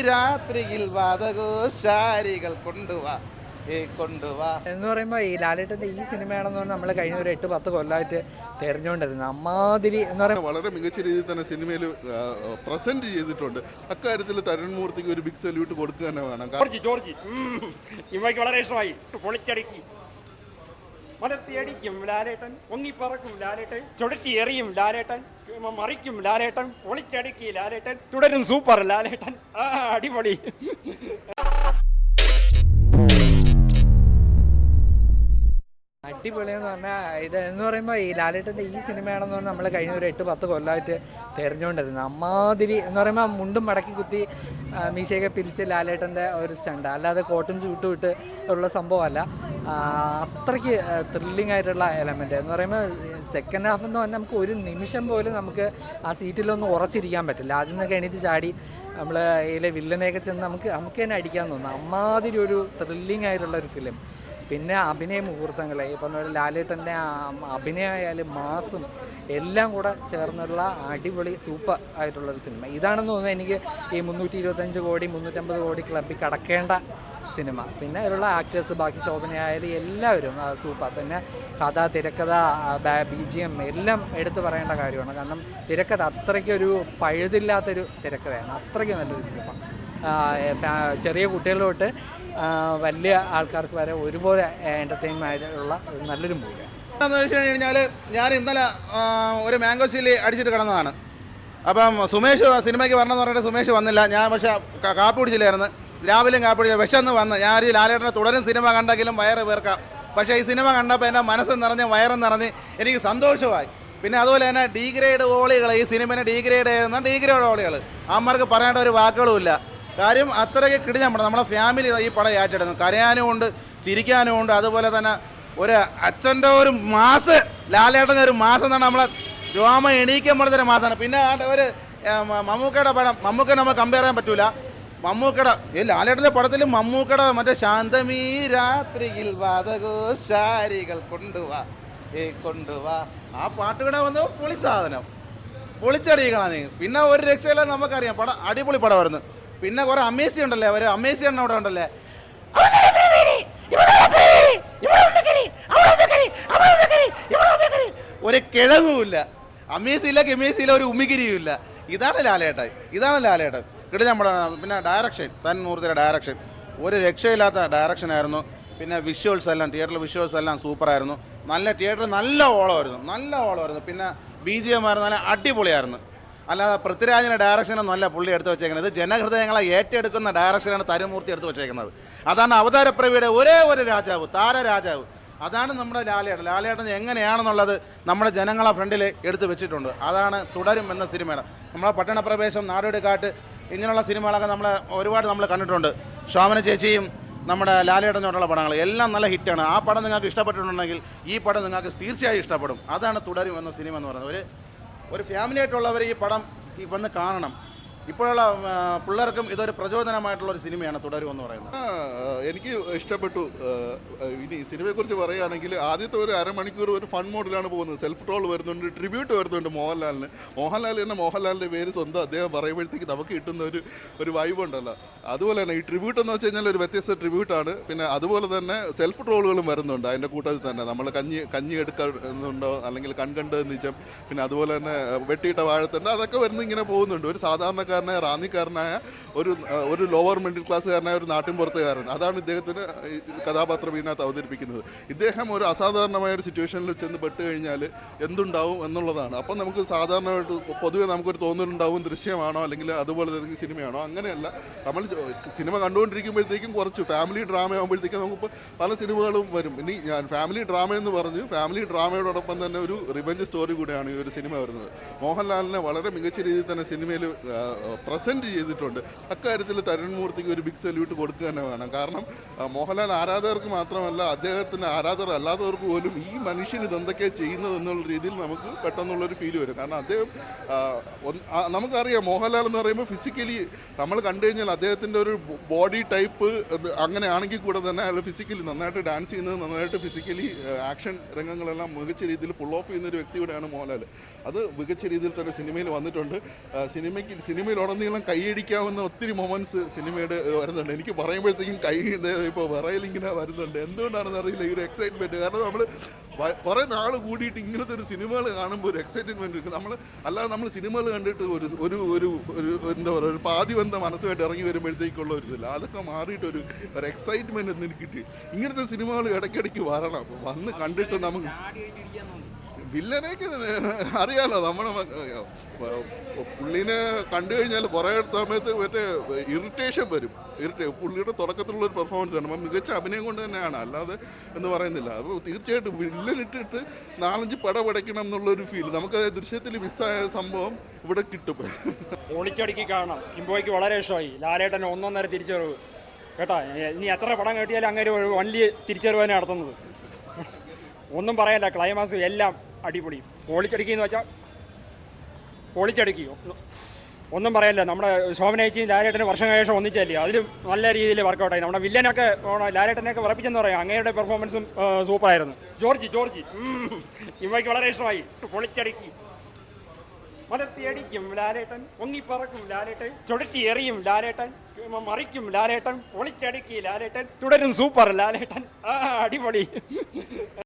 രാത്രിയിൽ വാതകോശാരികൾ കൊണ്ടുവാ കൊണ്ടുവാ എന്ന് പറയുമ്പോൾ ഈ ലാലേട്ടൻ്റെ ഈ സിനിമയാണെന്ന് പറഞ്ഞാൽ നമ്മൾ കഴിഞ്ഞ ഒരു 8-10 കൊല്ലമായിട്ട് തിരഞ്ഞുകൊണ്ടിരുന്നത് അമ്മാതിരി എന്ന് പറയുമ്പോൾ വളരെ മികച്ച രീതിയിൽ തന്നെ സിനിമയിൽ പ്രസന്റ് ചെയ്തിട്ടുണ്ട്. അക്കാര്യത്തിൽ തരുൺമൂർത്തിക്ക് ഒരു ബിഗ് സല്യൂട്ട് കൊടുക്കുക തന്നെ വേണം. ജോർജ് ഇവയ്ക്ക് വളരെ ഇഷ്ടമായി. പൊളിച്ചടുക്കി മലർത്തിയടിക്കും ലാലേട്ടൻ, പൊങ്ങിപ്പറക്കും ലാലേട്ടൻ, ചുടറ്റി എറിയും ലാലേട്ടൻ, മറിക്കും ലാലേട്ടൻ, പൊളിച്ചടുക്കി ലാലേട്ടൻ, തുടരും സൂപ്പർ ലാലേട്ടൻ. അടിപൊളി. അടിപൊളിയെന്ന് പറഞ്ഞാൽ ഇത് എന്ന് പറയുമ്പോൾ ഈ ലാലേട്ടൻ്റെ ഈ സിനിമയാണെന്ന് പറഞ്ഞാൽ നമ്മൾ കഴിഞ്ഞ ഒരു 8-10 കൊല്ലമായിട്ട് തിരഞ്ഞുകൊണ്ടിരുന്നത് അമ്മാതിരി എന്ന് പറയുമ്പോൾ മുണ്ടും മടക്കി കുത്തി മീശയൊക്കെ പിരിച്ച് ലാലേട്ടൻ്റെ ഒരു സ്റ്റണ്ട്, അല്ലാതെ കോട്ടും ചൂട്ടും ഇട്ട് ഉള്ള സംഭവമല്ല. അത്രയ്ക്ക് ത്രില്ലിംഗ് ആയിട്ടുള്ള എലമെൻറ്റ് എന്ന് പറയുമ്പോൾ സെക്കൻഡ് ഹാഫ് എന്ന് പറഞ്ഞാൽ നമുക്ക് ഒരു നിമിഷം പോലും നമുക്ക് ആ സീറ്റിലൊന്നും ഉറച്ചിരിക്കാൻ പറ്റില്ല. ആദ്യം നിന്നൊക്കെ എണീറ്റ് ചാടി നമ്മൾ ഇതിലെ വില്ലനെയൊക്കെ ചെന്ന് നമുക്ക് തന്നെ അടിക്കാൻ തോന്നുന്നു. അമ്മാതിരി ഒരു ത്രില്ലിംഗ് ആയിട്ടുള്ള ഒരു ഫിലിം. പിന്നെ അഭിനയ മുഹൂർത്തങ്ങൾ, ഇപ്പം ലാലേട്ടൻ്റെ അഭിനയമായാലും മാസും എല്ലാം കൂടെ ചേർന്നുള്ള അടിപൊളി സൂപ്പർ ആയിട്ടുള്ളൊരു സിനിമ ഇതാണെന്ന് തോന്നുന്നു. എനിക്ക് ഈ 325 കോടി 350 കോടി ക്ലബ്ബിൽ കടക്കേണ്ട സിനിമ. പിന്നെ അതിലുള്ള ആക്ടേഴ്സ്, ബാക്കി ശോഭനയായാലും എല്ലാവരും സൂപ്പർ. പിന്നെ കഥ, തിരക്കഥ, BGM എല്ലാം എടുത്തു പറയേണ്ട കാര്യമാണ്. കാരണം തിരക്കഥ അത്രയ്ക്കൊരു പഴുതില്ലാത്തൊരു തിരക്കഥയാണ്. അത്രയ്ക്ക് നല്ലൊരു സിനിമ. ചെറിയ കുട്ടികൾ തൊട്ട് വലിയ ആൾക്കാർക്ക് വരെ ഒരുപോലെ എൻ്റർടൈൻമെൻ്റ് ആയിട്ടുള്ള നല്ലൊരു മൂവിയാണ്. എന്താണെന്ന് വെച്ച് കഴിഞ്ഞാൽ ഞാൻ ഇന്നലെ ഒരു മാംഗോ ചില്ലി അടിച്ചിട്ട് കിടന്നതാണ്. അപ്പം സുമേഷ് സിനിമയ്ക്ക് വരണമെന്ന് പറഞ്ഞിട്ട് സുമേഷ് വന്നില്ല. ഞാൻ പക്ഷേ കാപ്പി കുടിച്ചില്ലായിരുന്നു. രാവിലെയും കാപ്പി കുടിച്ച വിശന്ന് വന്ന് ഞാൻ ഈ ലാലേട്ടനെ തുടരും സിനിമ കണ്ടെങ്കിലും വയറ് വീർക്കാം. പക്ഷേ ഈ സിനിമ കണ്ടപ്പോൾ എൻ്റെ മനസ്സ് നിറഞ്ഞ് വയറും നിറഞ്ഞ് എനിക്ക് സന്തോഷമായി. പിന്നെ അതുപോലെ തന്നെ ഡീഗ്രേഡ് ഓളികൾ, ഈ സിനിമനെ ഡീഗ്രേഡ് ചെയ്യുന്ന ഡീഗ്രേഡ് ഓളികൾ അമ്മമാർക്ക് പറയേണ്ട ഒരു വാക്കുകളുമില്ല. കാര്യം അത്രയ്ക്ക് കിടിഞ്ഞ പടം. നമ്മളെ ഫാമിലി ഈ പടം ഏറ്റെടുക്കുന്നു. കരയാനും ഉണ്ട്, ചിരിക്കാനും ഉണ്ട്. അതുപോലെ തന്നെ ഒരു അച്ഛൻ്റെ ഒരു മാസ്, ലാലേട്ടൻ്റെ ഒരു മാസം എന്നാണ് നമ്മളെ രോമ എണീക്കുമ്പോഴത്തെ മാസമാണ്. പിന്നെ ഒരു മമ്മൂക്കയുടെ പടം, മമ്മൂക്ക നമ്മൾ കമ്പയർ ചെയ്യാൻ പറ്റൂല. മമ്മൂക്കയുടെ ഈ ലാലേട്ടൻ്റെ പടത്തിൽ മമ്മൂക്കയുടെ മറ്റേ ശാന്തമീ രാത്രിയിൽ വാതകോശാരികൾ കൊണ്ടുവാ കൊണ്ടുവാ ആ പാട്ടുകൂടെ വന്ന് പൊളി സാധനം, പൊളിച്ചടിയിക്കണം നീ. പിന്നെ ഒരു രക്ഷയില്ല, നമുക്കറിയാം പടം അടിപൊളി പടമായിരുന്നു. പിന്നെ കുറെ അമേസി ഉണ്ടല്ലേ, ഒരു അമേസി എണ്ണ അവിടെ ഉണ്ടല്ലേ, ഒരു കിഴങ്ങുമില്ല. അമേസിയില്ല കെമേസിയില്ല, ഒരു ഉമിഗിരിയുമില്ല. ഇതാണ് ലാലേട്ടൻ കിടഞ്ഞ പടം. പിന്നെ ഡയറക്ഷൻ, തന്മൂർത്തിയുടെ ഡയറക്ഷൻ ഒരു രക്ഷയില്ലാത്ത ഡയറക്ഷനായിരുന്നു. പിന്നെ വിഷ്വൽസ് എല്ലാം, തിയേറ്ററിലെ വിഷ്വൽസ് എല്ലാം സൂപ്പറായിരുന്നു. നല്ല തിയേറ്ററിൽ നല്ല ഓളമായിരുന്നു. പിന്നെ BGM ആയിരുന്നു, നല്ല അടിപൊളിയായിരുന്നു. അല്ലാതെ പൃഥ്വിരാജിൻ്റെ ഡയറക്ഷനൊന്നും അല്ല പുള്ളി എടുത്ത് വെച്ചേക്കുന്നത്. ജനഹൃദയങ്ങളെ ഏറ്റെടുക്കുന്ന ഡയറക്ഷനാണ് തരുമൂർത്തി എടുത്ത് വെച്ചേക്കുന്നത്. അതാണ് അവതാരപ്രവിയുടെ ഒരേ ഒരു രാജാവ്, താരരാജാവ്. അതാണ് നമ്മുടെ ലാലേട്ടൻ എങ്ങനെയാണെന്നുള്ളത് നമ്മുടെ ജനങ്ങളെ ഫ്രണ്ടിൽ എടുത്ത് വെച്ചിട്ടുണ്ട്. അതാണ് തുടരും എന്ന സിനിമയാണ്. നമ്മളെ പട്ടണപ്രവേശം, നാടോടിക്കാട്ട്, ഇങ്ങനെയുള്ള സിനിമകളൊക്കെ ഒരുപാട് നമ്മൾ കണ്ടിട്ടുണ്ട്. ശോഭന ചേച്ചിയും നമ്മുടെ ലാലേട്ടനോടുള്ള പടങ്ങൾ എല്ലാം നല്ല ഹിറ്റാണ്. ആ പടം നിങ്ങൾക്ക് ഇഷ്ടപ്പെട്ടിട്ടുണ്ടെങ്കിൽ ഈ പടം നിങ്ങൾക്ക് തീർച്ചയായും ഇഷ്ടപ്പെടും. അതാണ് തുടരും എന്ന സിനിമ എന്ന് പറയുന്നത്. ഒരു ഫാമിലി ആയിട്ടുള്ളവർ ഈ പടം വന്ന് കാണണം. ഇപ്പോഴുള്ള പിള്ളേർക്കും ഇതൊരു പ്രചോദനമായിട്ടുള്ള ഒരു സിനിമയാണ് തുടരുമെന്ന് പറയുന്നത്. എനിക്ക് ഇഷ്ടപ്പെട്ടു. ഇനി സിനിമയെക്കുറിച്ച് പറയുകയാണെങ്കിൽ ആദ്യത്തെ ഒരു അരമണിക്കൂർ ഒരു ഫൺ മോഡിലാണ് പോകുന്നത്. സെൽഫ് ട്രോൾ വരുന്നുണ്ട്, ട്രിബ്യൂട്ട് വരുന്നുണ്ട് മോഹൻലാലിന്. മോഹൻലാലിൻ്റെ പേര് സ്വന്തം അദ്ദേഹം പറയുമ്പോഴത്തേക്ക് നമുക്ക് കിട്ടുന്ന ഒരു വൈബ് ഉണ്ടല്ലോ. അതുപോലെ തന്നെ ഈ ട്രിബ്യൂട്ട് എന്ന് വെച്ച് കഴിഞ്ഞാൽ ഒരു വ്യത്യസ്ത ട്രിബ്യൂട്ടാണ്. പിന്നെ അതുപോലെ തന്നെ സെൽഫ് ട്രോളുകളും വരുന്നുണ്ട് അതിൻ്റെ കൂട്ടത്തിൽ തന്നെ. നമ്മൾ കഞ്ഞി എടുക്കുന്നുണ്ടോ, അല്ലെങ്കിൽ കൺകണ്ട് നിജം, പിന്നെ അതുപോലെ തന്നെ വെട്ടിയിട്ട വാഴത്തുണ്ട്, അതൊക്കെ വരുന്ന ഇങ്ങനെ പോകുന്നുണ്ട്. ഒരു സാധാരണ റാന്നിക്കാരനായ ഒരു ലോവർ മിഡിൽ ക്ലാസ്സുകാരനായ ഒരു നാട്ടിൻപുറത്തുകാരൻ, അതാണ് ഇദ്ദേഹത്തിന് കഥാപാത്രം ഇതിനകത്ത് അവതരിപ്പിക്കുന്നത്. ഇദ്ദേഹം ഒരു അസാധാരണമായ ഒരു സിറ്റുവേഷനിൽ ചെന്ന് പെട്ട് കഴിഞ്ഞാൽ എന്തുണ്ടാവും എന്നുള്ളതാണ്. അപ്പം നമുക്ക് സാധാരണമായിട്ട് പൊതുവെ നമുക്കൊരു തോന്നലുണ്ടാവും, ദൃശ്യമാണോ അല്ലെങ്കിൽ അതുപോലെ ഏതെങ്കിലും സിനിമയാണോ. അങ്ങനെയല്ല, നമ്മൾ സിനിമ കണ്ടുകൊണ്ടിരിക്കുമ്പോഴത്തേക്കും കുറച്ച് ഫാമിലി ഡ്രാമ ആകുമ്പോഴത്തേക്കും നമുക്കിപ്പോൾ പല സിനിമകളും വരും. ഇനി ഞാൻ ഫാമിലി ഡ്രാമ എന്ന് പറഞ്ഞ് ഫാമിലി ഡ്രാമയോടൊപ്പം തന്നെ ഒരു റിവെഞ്ച് സ്റ്റോറി കൂടെയാണ് ഈ ഒരു സിനിമ വരുന്നത്. മോഹൻലാലിനെ വളരെ മികച്ച രീതിയിൽ തന്നെ സിനിമയിൽ പ്രസൻറ്റ് ചെയ്തിട്ടുണ്ട്. അക്കാര്യത്തിൽ തരുൺമൂർത്തിക്ക് ഒരു ബിഗ് സല്യൂട്ട് കൊടുക്കുക തന്നെ വേണം. കാരണം മോഹൻലാൽ ആരാധകർക്ക് മാത്രമല്ല, അദ്ദേഹത്തിൻ്റെ ആരാധകർ അല്ലാത്തവർക്ക് പോലും ഈ മനുഷ്യൻ ഇതെന്തൊക്കെയാണ് ചെയ്യുന്നത് എന്നുള്ള രീതിയിൽ നമുക്ക് പെട്ടെന്നുള്ളൊരു ഫീൽ വരും. കാരണം അദ്ദേഹം നമുക്കറിയാം മോഹൻലാൽ എന്ന് പറയുമ്പോൾ ഫിസിക്കലി നമ്മൾ കണ്ടു കഴിഞ്ഞാൽ അദ്ദേഹത്തിൻ്റെ ഒരു ബോഡി ടൈപ്പ് അങ്ങനെയാണെങ്കിൽ കൂടെ തന്നെ അയാൾ ഫിസിക്കലി നന്നായിട്ട് ഡാൻസ് ചെയ്യുന്നത്, നന്നായിട്ട് ഫിസിക്കലി ആക്ഷൻ രംഗങ്ങളെല്ലാം മികച്ച രീതിയിൽ പുൾ ഓഫ് ചെയ്യുന്ന ഒരു വ്യക്തി കൂടെയാണ് മോഹൻലാൽ. അത് മികച്ച രീതിയിൽ തന്നെ സിനിമയിൽ വന്നിട്ടുണ്ട്. സിനിമയിൽ സിനിമയിൽ ഉടനീളം കൈയടിക്കാവുന്ന ഒത്തിരി മൊമെൻറ്റ്സ് സിനിമയുടെ വരുന്നുണ്ട്. എനിക്ക് പറയുമ്പോഴത്തേക്കും കൈ ഇപ്പോൾ വിറയിലിങ്ങനെ വരുന്നുണ്ട്. എന്തുകൊണ്ടാണെന്ന് അറിയില്ല ഈ ഒരു എക്സൈറ്റ്മെൻറ്റ്. കാരണം നമ്മൾ കുറേ നാൾ കൂടിയിട്ട് ഇങ്ങനത്തെ ഒരു സിനിമകൾ കാണുമ്പോൾ ഒരു എക്സൈറ്റ്മെൻറ്റ് ഇരിക്കും. അല്ലാതെ നമ്മൾ സിനിമകൾ കണ്ടിട്ട് ഒരു ഒരു എന്താ പറയുക ഒരു പാതി വന്ന മനസ്സുമായിട്ട് ഇറങ്ങി വരുമ്പോഴത്തേക്കുള്ള ഒരു ഇതില്ല. അതൊക്കെ മാറിയിട്ട് ഒരു എക്സൈറ്റ്മെൻറ്റ് എന്ന് എനിക്ക് കിട്ടി. ഇങ്ങനത്തെ സിനിമകൾ ഇടയ്ക്കിടയ്ക്ക് വരണം. വന്ന് കണ്ടിട്ട് നമുക്ക് വില്ലനേക്ക് അറിയാലോ. പുള്ളിനെ കണ്ടു കഴിഞ്ഞാൽ കുറേ സമയത്ത് മറ്റേ ഇറിറ്റേഷൻ വരും. പുള്ളിയുടെ തുടക്കത്തിലുള്ള ഒരു പെർഫോമൻസ് ആണ്. അപ്പം മികച്ച അഭിനയം കൊണ്ട് തന്നെയാണ്, അല്ലാതെ എന്ന് പറയുന്നില്ല. അപ്പോൾ തീർച്ചയായിട്ടും വില്ലനിട്ടിട്ട് 4-5 പടപടയ്ക്കണം എന്നുള്ളൊരു ഫീൽ നമുക്ക് ദൃശ്യത്തിൽ മിസ്സായ സംഭവം ഇവിടെ കിട്ടും. പൊളിച്ചടുക്കി കാണണം. കിംബോയ്ക്ക് വളരെ ഇഷ്ടമായി. ലാലേട്ടൻ 1.5 തിരിച്ചറിവ് കേട്ടോ. ഇനി എത്ര പടം കിട്ടിയാലും അങ്ങനെ ഒരു വലിയ തിരിച്ചറിവ് തന്നെ നടത്തുന്നത്. ഒന്നും പറയാനില്ല. ക്ലൈമാക്സ് എല്ലാം അടിപൊളി. പൊളിച്ചടുക്കി എന്ന് വെച്ചാൽ പൊളിച്ചടുക്കി, ഒന്നും പറയാനില്ല. നമ്മുടെ ശോഭനേച്ചിയും ലാലേട്ടനും വർഷം ശേഷം ഒന്നിച്ചല്ലേ, അതിലും നല്ല രീതിയിൽ വർക്കൗട്ടായി. നമ്മുടെ വില്ലനൊക്കെ ലാലേട്ടനെയൊക്കെ വിറപ്പിച്ചെന്ന് പറയാം. അങ്ങയുടെ പെർഫോമൻസും സൂപ്പറായിരുന്നു. ജോർജി ഇവയ്ക്ക് വളരെ ഇഷ്ടമായി. പൊളിച്ചടുക്കി മലർത്തിയടിക്കും ലാലേട്ടൻ, പൊങ്ങിപ്പറക്കും ലാലേട്ടൻ, ചുടറ്റി എറിയും ലാലേട്ടൻ, മറിക്കും ലാലേട്ടൻ, പൊളിച്ചടുക്കി ലാലേട്ടൻ, തുടരും സൂപ്പർ ലാലേട്ടൻ. അടിപൊളി.